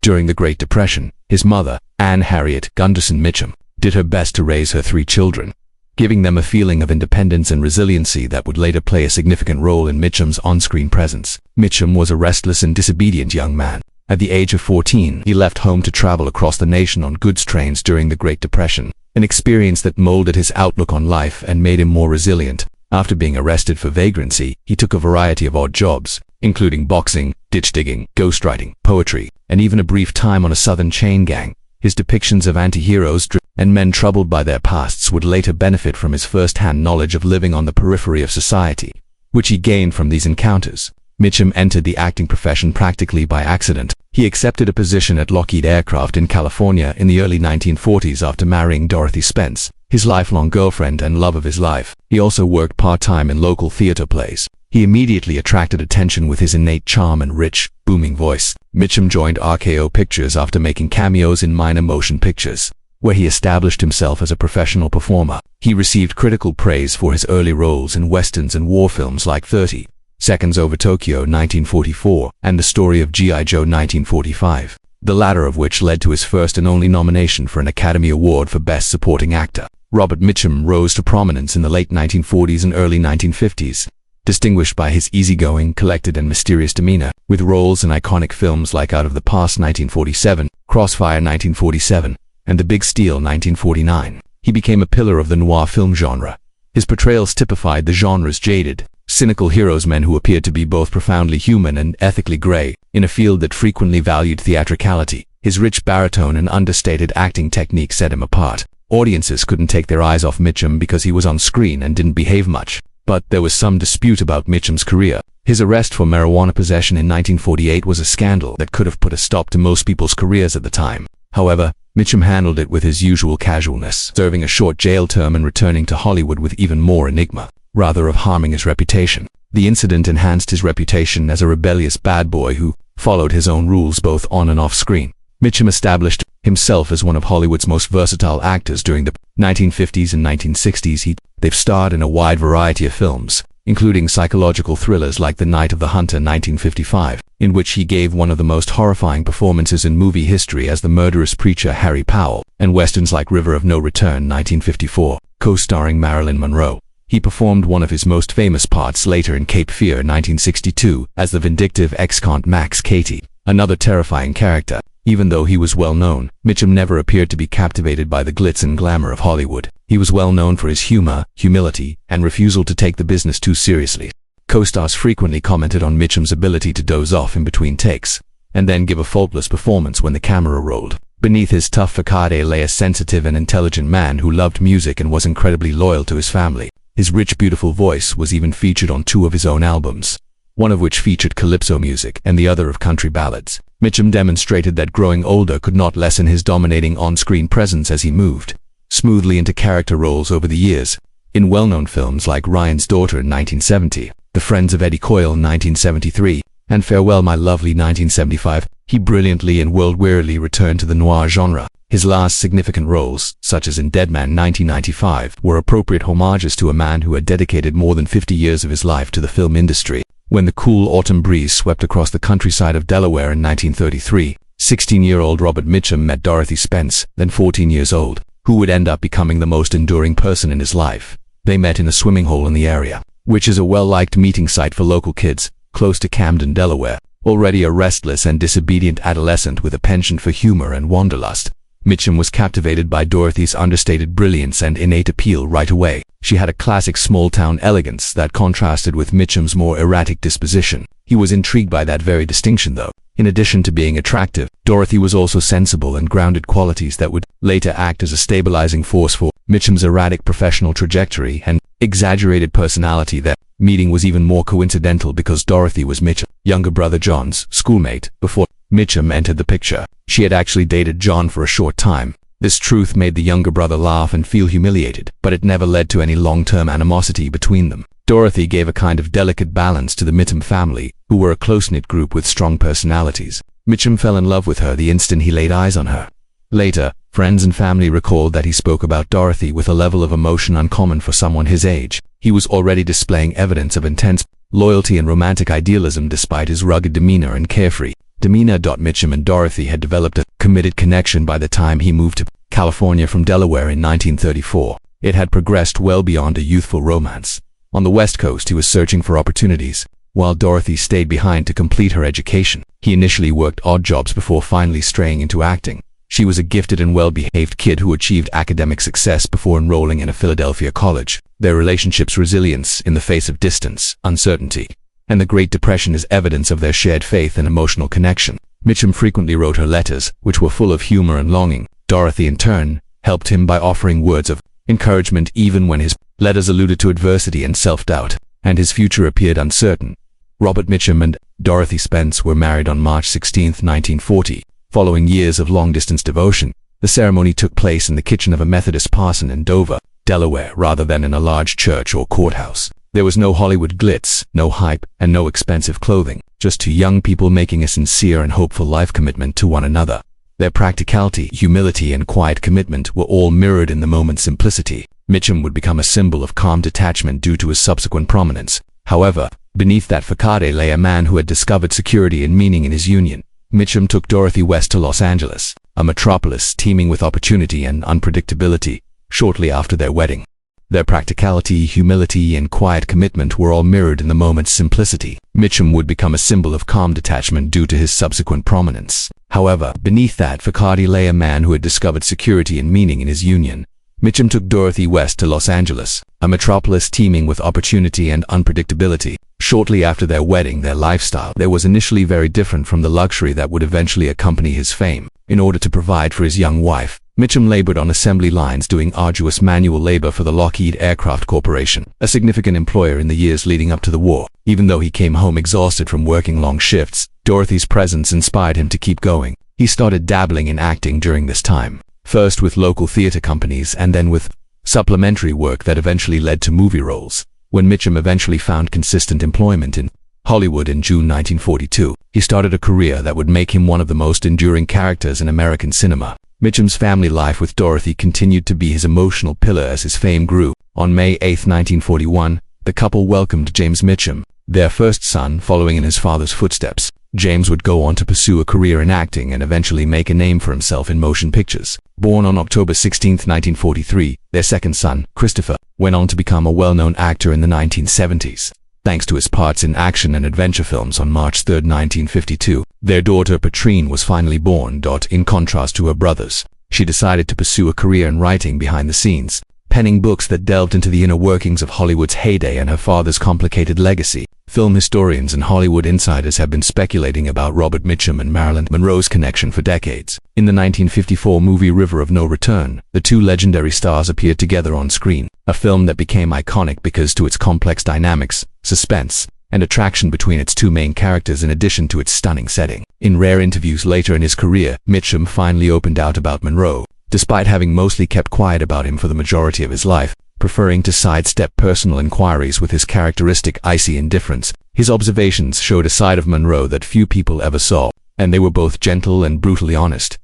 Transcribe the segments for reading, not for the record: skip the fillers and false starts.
During the Great Depression, his mother, Anne Harriet Gunderson Mitchum, did her best to raise her 3 children, giving them a feeling of independence and resiliency that would later play a significant role in Mitchum's on-screen presence. Mitchum was a restless and disobedient young man. At the age of 14, he left home to travel across the nation on goods trains during the Great Depression, an experience that molded his outlook on life and made him more resilient. After being arrested for vagrancy, he took a variety of odd jobs, including boxing, ditch digging, ghostwriting, poetry, and even a brief time on a southern chain gang. His depictions of anti-heroes and men troubled by their pasts would later benefit from his first-hand knowledge of living on the periphery of society, which he gained from these encounters. Mitchum entered the acting profession practically by accident. He accepted a position at Lockheed Aircraft in California in the early 1940s after marrying Dorothy Spence, his lifelong girlfriend and love of his life. He also worked part-time in local theater plays. He immediately attracted attention with his innate charm and rich, booming voice. Mitchum joined RKO Pictures after making cameos in minor motion pictures, where he established himself as a professional performer. He received critical praise for his early roles in westerns and war films like 30 Seconds Over Tokyo 1944 and The Story of G.I. Joe 1945, the latter of which led to his first and only nomination for an Academy Award for Best Supporting Actor. Robert Mitchum rose to prominence in the late 1940s and early 1950s, distinguished by his easygoing, collected and mysterious demeanor, with roles in iconic films like Out of the Past 1947, Crossfire 1947, and The Big Steal 1949. He became a pillar of the noir film genre. His portrayals typified the genre's jaded, cynical heroes, men who appeared to be both profoundly human and ethically gray, in a field that frequently valued theatricality. His rich baritone and understated acting technique set him apart. Audiences couldn't take their eyes off Mitchum because he was on screen and didn't behave much. But there was some dispute about Mitchum's career. His arrest for marijuana possession in 1948 was a scandal that could have put a stop to most people's careers at the time. However, Mitchum handled it with his usual casualness, serving a short jail term and returning to Hollywood with even more enigma, rather of harming his reputation. The incident enhanced his reputation as a rebellious bad boy who followed his own rules both on and off screen. Mitchum established himself as one of Hollywood's most versatile actors during the 1950s and 1960s. They've starred in a wide variety of films, including psychological thrillers like The Night of the Hunter 1955, in which he gave one of the most horrifying performances in movie history as the murderous preacher Harry Powell, and westerns like River of No Return 1954, co-starring Marilyn Monroe. He performed one of his most famous parts later in Cape Fear 1962 as the vindictive ex-con Max Cady, another terrifying character. Even though he was well known, Mitchum never appeared to be captivated by the glitz and glamour of Hollywood. He was well known for his humor, humility, and refusal to take the business too seriously. Co-stars frequently commented on Mitchum's ability to doze off in between takes, and then give a faultless performance when the camera rolled. Beneath his tough facade lay a sensitive and intelligent man who loved music and was incredibly loyal to his family. His rich, beautiful voice was even featured on 2 of his own albums, one of which featured calypso music and the other of country ballads. Mitchum demonstrated that growing older could not lessen his dominating on-screen presence as he moved smoothly into character roles over the years. In well-known films like Ryan's Daughter in 1970, The Friends of Eddie Coyle in 1973, and Farewell My Lovely 1975, he brilliantly and world-wearily returned to the noir genre. His last significant roles, such as in Dead Man 1995, were appropriate homages to a man who had dedicated more than 50 years of his life to the film industry. When the cool autumn breeze swept across the countryside of Delaware in 1933, 16-year-old Robert Mitchum met Dorothy Spence, then 14 years old, who would end up becoming the most enduring person in his life. They met in a swimming hole in the area, which is a well-liked meeting site for local kids, close to Camden, Delaware. Already a restless and disobedient adolescent with a penchant for humor and wanderlust, Mitchum was captivated by Dorothy's understated brilliance and innate appeal right away. She had a classic small-town elegance that contrasted with Mitchum's more erratic disposition. He was intrigued by that very distinction, though. In addition to being attractive, Dorothy was also sensible and grounded, qualities that would later act as a stabilizing force for Mitchum's erratic professional trajectory and exaggerated personality. Their meeting was even more coincidental because Dorothy was Mitchum's younger brother John's schoolmate before Mitchum entered the picture. She had actually dated John for a short time. This truth made the younger brother laugh and feel humiliated, but it never led to any long-term animosity between them. Dorothy gave a kind of delicate balance to the Mitchum family, who were a close-knit group with strong personalities. Mitchum fell in love with her the instant he laid eyes on her. Later, friends and family recalled that he spoke about Dorothy with a level of emotion uncommon for someone his age. He was already displaying evidence of intense loyalty and romantic idealism despite his rugged demeanor and carefree demeanor. Mitchum and Dorothy had developed a committed connection by the time he moved to California from Delaware in 1934. It had progressed well beyond a youthful romance. On the West Coast, he was searching for opportunities, while Dorothy stayed behind to complete her education. He initially worked odd jobs before finally straying into acting. She was a gifted and well-behaved kid who achieved academic success before enrolling in a Philadelphia college. Their relationship's resilience in the face of distance, uncertainty, and the Great Depression is evidence of their shared faith and emotional connection. Mitchum frequently wrote her letters, which were full of humor and longing. Dorothy, in turn, helped him by offering words of encouragement even when his letters alluded to adversity and self-doubt, and his future appeared uncertain. Robert Mitchum and Dorothy Spence were married on March 16, 1940. Following years of long-distance devotion, the ceremony took place in the kitchen of a Methodist parson in Dover, Delaware, rather than in a large church or courthouse. There was no Hollywood glitz, no hype, and no expensive clothing, just two young people making a sincere and hopeful life commitment to one another. Their practicality, humility, and quiet commitment were all mirrored in the moment's simplicity. Mitchum would become a symbol of calm detachment due to his subsequent prominence. However, beneath that facade lay a man who had discovered security and meaning in his union. Mitchum took Dorothy west to Los Angeles, a metropolis teeming with opportunity and unpredictability, shortly after their wedding. Their practicality, humility, and quiet commitment were all mirrored in the moment's simplicity. Mitchum would become a symbol of calm detachment due to his subsequent prominence. However, beneath that facade lay a man who had discovered security and meaning in his union. Mitchum took Dorothy west to Los Angeles, a metropolis teeming with opportunity and unpredictability. Shortly after their wedding, their lifestyle there was initially very different from the luxury that would eventually accompany his fame. In order to provide for his young wife, Mitchum labored on assembly lines doing arduous manual labor for the Lockheed Aircraft Corporation, a significant employer in the years leading up to the war. Even though he came home exhausted from working long shifts, Dorothy's presence inspired him to keep going. He started dabbling in acting during this time, first with local theater companies and then with supplementary work that eventually led to movie roles. When Mitchum eventually found consistent employment in Hollywood in June 1942, he started a career that would make him one of the most enduring characters in American cinema. Mitchum's family life with Dorothy continued to be his emotional pillar as his fame grew. On May 8, 1941, the couple welcomed James Mitchum, their first son, following in his father's footsteps. James would go on to pursue a career in acting and eventually make a name for himself in motion pictures. Born on October 16, 1943, their second son, Christopher, went on to become a well-known actor in the 1970s. Thanks to his parts in action and adventure films on March 3, 1952, their daughter Patrine was finally born. In contrast to her brothers, she decided to pursue a career in writing behind the scenes, penning books that delved into the inner workings of Hollywood's heyday and her father's complicated legacy. Film historians and Hollywood insiders have been speculating about Robert Mitchum and Marilyn Monroe's connection for decades. In the 1954 movie River of No Return, the two legendary stars appeared together on screen, a film that became iconic because to its complex dynamics, suspense, and attraction between its two main characters in addition to its stunning setting. In rare interviews later in his career, Mitchum finally opened out about Monroe, despite having mostly kept quiet about him for the majority of his life, preferring to sidestep personal inquiries with his characteristic icy indifference. His observations showed a side of Monroe that few people ever saw, and they were both gentle and brutally honest.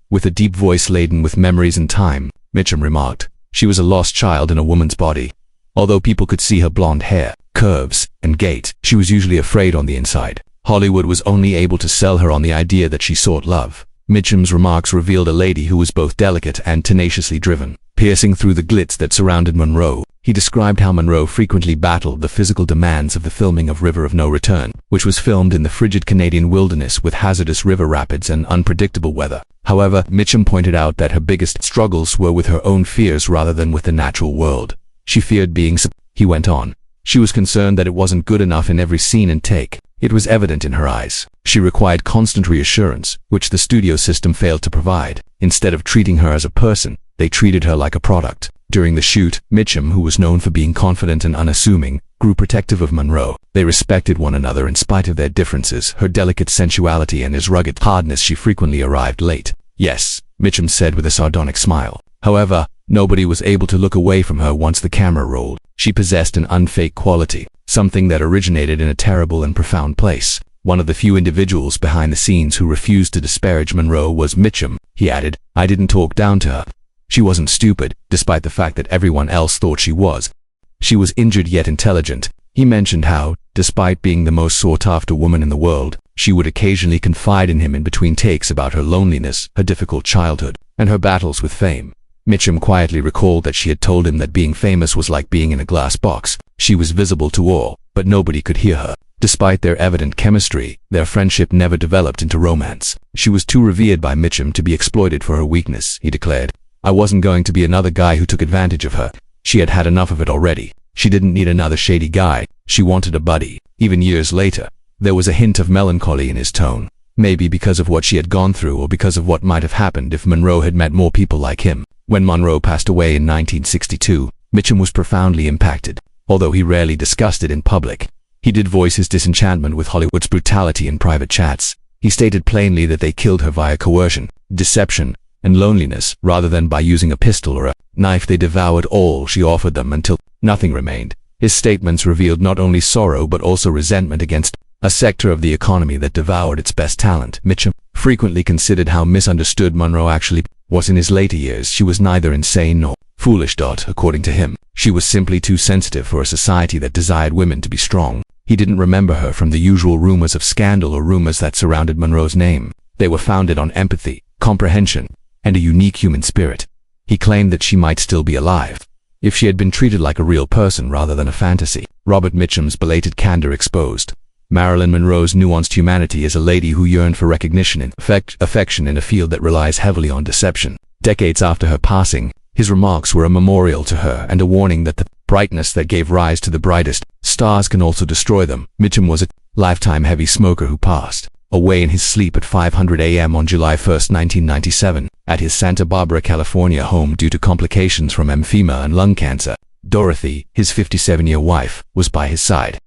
With a deep voice laden with memories and time, Mitchum remarked, "She was a lost child in a woman's body. Although people could see her blonde hair, curves, and gait, she was usually afraid on the inside. Hollywood was only able to sell her on the idea that she sought love." Mitchum's remarks revealed a lady who was both delicate and tenaciously driven. Piercing through the glitz that surrounded Monroe, he described how Monroe frequently battled the physical demands of the filming of River of No Return, which was filmed in the frigid Canadian wilderness with hazardous river rapids and unpredictable weather. However, Mitchum pointed out that her biggest struggles were with her own fears rather than with the natural world. She feared being he went on. She was concerned that it wasn't good enough in every scene and take. It was evident in her eyes. She required constant reassurance, which the studio system failed to provide. Instead of treating her as a person, they treated her like a product. During the shoot, Mitchum, who was known for being confident and unassuming, grew protective of Monroe. They respected one another in spite of their differences, her delicate sensuality and his rugged hardness. She frequently arrived late. "Yes," Mitchum said with a sardonic smile. However, nobody was able to look away from her once the camera rolled. She possessed an unfake quality, something that originated in a terrible and profound place. One of the few individuals behind the scenes who refused to disparage Monroe was Mitchum. He added, "I didn't talk down to her. She wasn't stupid, despite the fact that everyone else thought she was. She was injured yet intelligent." He mentioned how, despite being the most sought-after woman in the world, She would occasionally confide in him in between takes about her loneliness, her difficult childhood, and her battles with fame. Mitchum quietly recalled that she had told him that being famous was like being in a glass box. She was visible to all, but nobody could hear her. Despite their evident chemistry, their friendship never developed into romance. She was too revered by Mitchum to be exploited for her weakness, he declared. I wasn't going to be another guy who took advantage of her. She had had enough of it already. She didn't need another shady guy. She wanted a buddy. Even years later, there was a hint of melancholy in his tone. Maybe because of what she had gone through or because of what might have happened if Monroe had met more people like him. When Monroe passed away in 1962, Mitchum was profoundly impacted. Although he rarely discussed it in public, he did voice his disenchantment with Hollywood's brutality in private chats. He stated plainly that they killed her via coercion, deception, and loneliness, rather than by using a pistol or a knife. They devoured all she offered them until nothing remained. His statements revealed not only sorrow but also resentment against a sector of the economy that devoured its best talent. Mitchum frequently considered how misunderstood Monroe actually was in his later years. She was neither insane nor foolish. According to him, she was simply too sensitive for a society that desired women to be strong. He didn't remember her from the usual rumors of scandal or rumors that surrounded Monroe's name. They were founded on empathy, comprehension, and a unique human spirit. He claimed that she might still be alive if she had been treated like a real person rather than a fantasy. Robert Mitchum's belated candor exposed Marilyn Monroe's nuanced humanity as a lady who yearned for recognition and affection in a field that relies heavily on deception. Decades after her passing, his remarks were a memorial to her and a warning that the brightness that gave rise to the brightest stars can also destroy them. Mitchum was a lifetime heavy smoker who passed away in his sleep at 5:00 a.m. on July 1, 1997, at his Santa Barbara, California home due to complications from emphysema and lung cancer. Dorothy, his 57-year wife, was by his side.